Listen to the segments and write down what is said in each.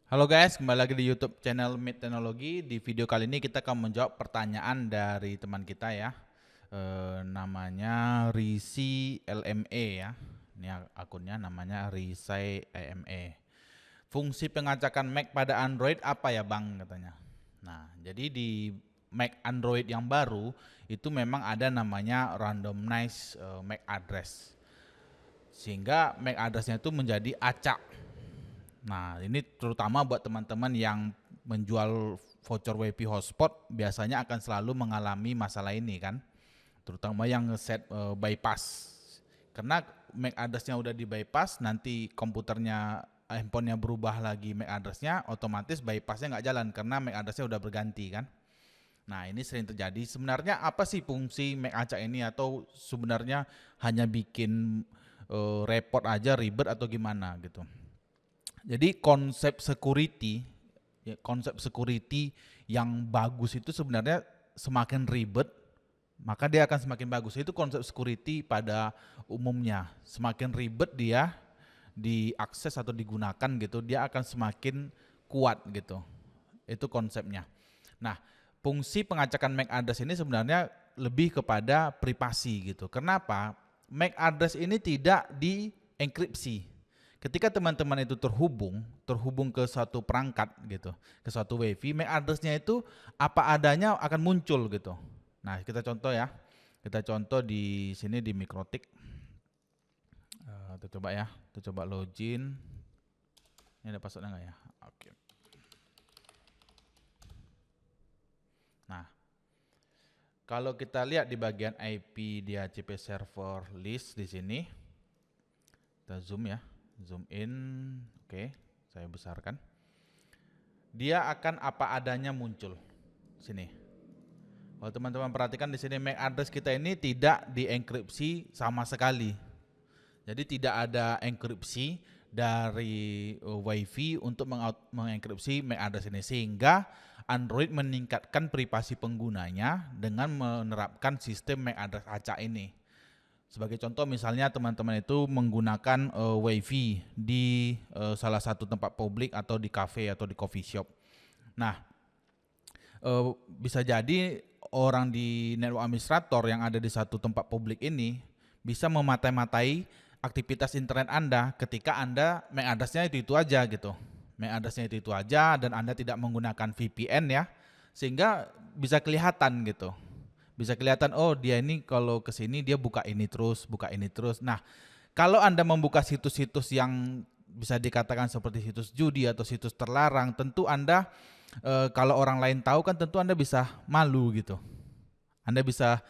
Halo guys, kembali lagi di YouTube channel Mid Teknologi. Di video kali ini kita akan menjawab pertanyaan dari teman kita ya. Namanya Risi LME ya. Ini akunnya namanya Risai LME. Fungsi pengacakan Mac pada Android apa ya Bang katanya. Nah, jadi di Mac Android yang baru itu memang ada namanya randomized MAC address. Sehingga MAC addressnya itu menjadi acak. Nah, ini terutama buat teman-teman yang menjual voucher WiFi hotspot biasanya akan selalu mengalami masalah ini kan. Terutama yang ngeset bypass. Karena MAC address-nya udah di bypass, nanti komputernya handphonenya berubah lagi MAC address-nya, otomatis bypass-nya nggak jalan karena MAC address-nya udah berganti kan. Nah, ini sering terjadi. Sebenarnya apa sih fungsi MAC acak ini, atau sebenarnya hanya bikin repot aja, ribet atau gimana gitu. Jadi konsep security yang bagus itu sebenarnya semakin ribet, maka dia akan semakin bagus. Itu konsep security pada umumnya. Semakin ribet dia diakses atau digunakan gitu, dia akan semakin kuat gitu. Itu konsepnya. Nah, fungsi pengacakan MAC address ini sebenarnya lebih kepada privasi gitu. Kenapa? MAC address ini tidak dienkripsi. Ketika teman-teman itu terhubung ke suatu perangkat gitu, ke suatu WiFi, MAC address-nya itu apa adanya akan muncul gitu. Nah, kita contoh ya. Kita contoh di sini di Mikrotik. Kita coba ya. Kita coba login. Ini ada passwordnya nggak ya? Oke. Nah, kalau kita lihat di bagian IP di HCP server list di sini, kita zoom ya, zoom in, oke, saya besarkan. Dia akan apa adanya muncul sini. Kalau teman-teman perhatikan di sini MAC address kita ini tidak dienkripsi sama sekali. Jadi tidak ada enkripsi dari WiFi untuk mengenkripsi MAC address ini, sehingga Android meningkatkan privasi penggunanya dengan menerapkan sistem MAC address acak ini. Sebagai contoh misalnya teman-teman itu menggunakan WiFi di salah satu tempat publik atau di cafe atau di coffee shop. Nah, bisa jadi orang di network administrator yang ada di satu tempat publik ini bisa mematai-matai aktivitas internet Anda ketika Anda MAC address-nya itu aja gitu. MAC address-nya itu aja dan Anda tidak menggunakan VPN ya. Sehingga bisa kelihatan gitu. Bisa kelihatan, oh dia ini kalau ke sini dia buka ini terus, buka ini terus. Nah, kalau Anda membuka situs-situs yang bisa dikatakan seperti situs judi atau situs terlarang, tentu Anda kalau orang lain tahu kan tentu Anda bisa malu gitu. Anda bisa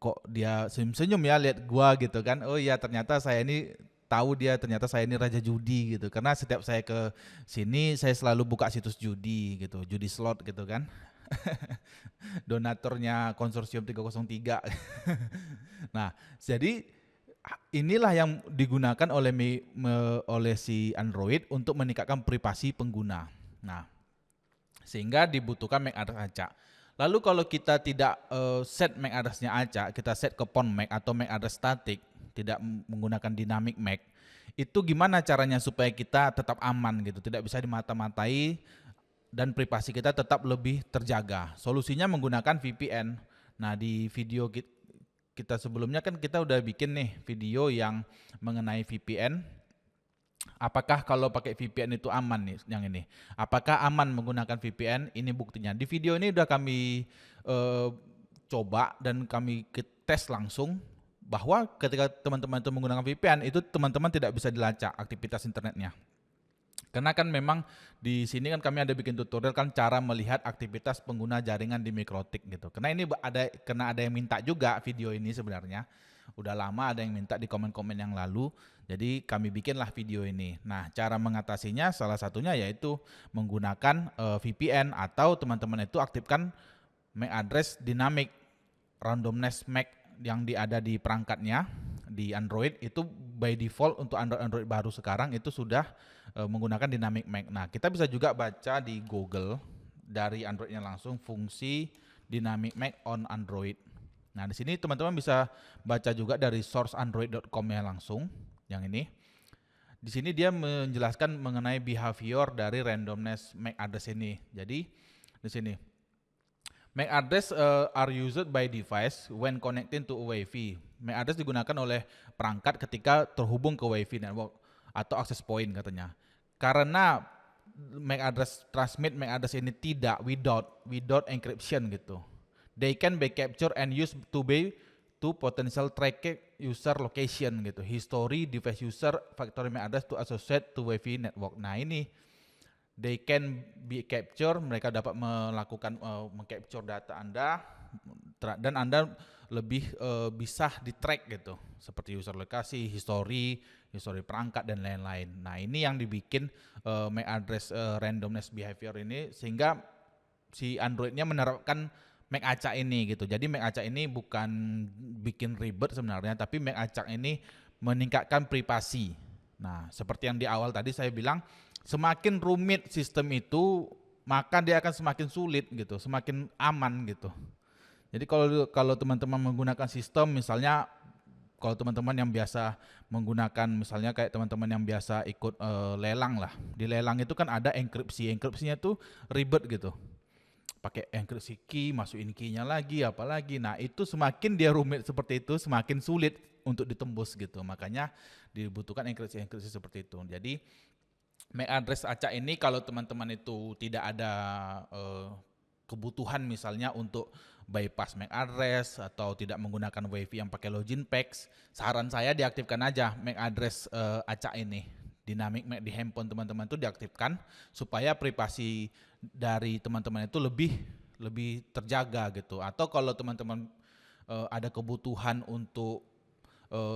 kok dia senyum-senyum ya lihat gua gitu kan. Oh iya, ternyata saya ini tahu dia, ternyata saya ini raja judi gitu. Karena setiap saya ke sini saya selalu buka situs judi gitu, judi slot gitu kan. Donaturnya konsorsium 303. Nah, jadi inilah yang digunakan oleh si Android untuk meningkatkan privasi pengguna. Nah, sehingga dibutuhkan MAC address acak. Lalu kalau kita tidak set MAC address-nya acak, kita set ke PON MAC atau MAC address static, tidak menggunakan dynamic MAC, itu gimana caranya supaya kita tetap aman gitu, tidak bisa dimata-matai dan privasi kita tetap lebih terjaga. Solusinya menggunakan VPN. Nah, di video kita sebelumnya kan kita udah bikin nih video yang mengenai VPN. Apakah kalau pakai VPN itu aman nih yang ini? Apakah aman menggunakan VPN? Ini buktinya. Di video ini udah kami coba dan kami tes langsung bahwa ketika teman-teman itu menggunakan VPN itu teman-teman tidak bisa dilacak aktivitas internetnya. Karena kan memang di sini kan kami ada bikin tutorial kan cara melihat aktivitas pengguna jaringan di Mikrotik gitu. Karena ada yang minta juga video ini sebenarnya. Udah lama ada yang minta di komen-komen yang lalu. Jadi kami bikinlah video ini. Nah, cara mengatasinya salah satunya yaitu menggunakan VPN atau teman-teman itu aktifkan MAC address dynamic randomness MAC yang ada di perangkatnya di Android itu by default untuk Android baru sekarang itu sudah menggunakan dynamic MAC. Nah, kita bisa juga baca di Google dari Androidnya langsung fungsi dynamic MAC on Android. Nah, di sini teman-teman bisa baca juga dari source android.com-nya langsung yang ini. Di sini dia menjelaskan mengenai behavior dari randomness MAC address ini. Jadi di sini MAC address are used by device when connecting to a Wi-Fi. MAC address digunakan oleh perangkat ketika terhubung ke Wi-Fi network atau access point katanya. Karena MAC address transmit MAC address ini tidak without encryption gitu. They can be captured and used to potential track user location gitu, history device user, factory MAC address to associate to Wi-Fi network. Nah ini they can be capture, mereka dapat melakukan mengcapture data Anda dan Anda lebih bisa di track gitu, seperti user lokasi, history perangkat dan lain-lain. Nah ini yang dibikin MAC address randomness behavior ini, sehingga si Androidnya menerapkan MAC acak ini gitu. Jadi MAC acak ini bukan bikin ribet sebenarnya, tapi MAC acak ini meningkatkan privasi. Nah, seperti yang di awal tadi saya bilang, semakin rumit sistem itu, maka dia akan semakin sulit gitu, semakin aman gitu. Jadi kalau teman-teman menggunakan sistem, misalnya kalau teman-teman yang biasa menggunakan, misalnya kayak teman-teman yang biasa ikut lelang lah, di lelang itu kan ada enkripsinya tuh ribet gitu, pakai enkripsi key, masukin key-nya lagi, apalagi. Nah itu semakin dia rumit seperti itu, semakin sulit untuk ditembus gitu. Makanya dibutuhkan enkripsi seperti itu. Jadi MAC address acak ini kalau teman-teman itu tidak ada kebutuhan misalnya untuk bypass MAC address atau tidak menggunakan WiFi yang pakai login packs, saran saya diaktifkan aja MAC address acak ini. Dynamic MAC di handphone teman-teman itu diaktifkan supaya privasi dari teman-teman itu lebih terjaga gitu. Atau kalau teman-teman ada kebutuhan untuk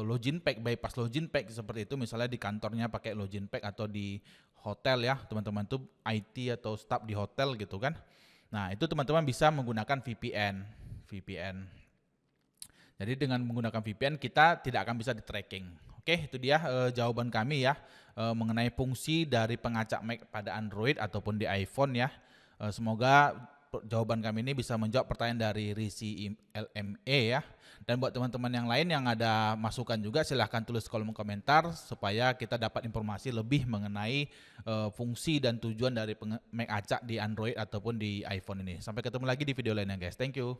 login pack, bypass login pack seperti itu, misalnya di kantornya pakai login pack atau di hotel ya, teman-teman itu IT atau staff di hotel gitu kan. Nah, itu teman-teman bisa menggunakan VPN. Jadi dengan menggunakan VPN kita tidak akan bisa di tracking. Oke, itu dia jawaban kami ya mengenai fungsi dari pengacak MAC pada Android ataupun di iPhone ya. Semoga jawaban kami ini bisa menjawab pertanyaan dari Risi LME ya. Dan buat teman-teman yang lain yang ada masukan juga, silahkan tulis kolom komentar supaya kita dapat informasi lebih mengenai fungsi dan tujuan dari MAC acak di Android ataupun di iPhone ini. Sampai ketemu lagi di video lainnya guys. Thank you.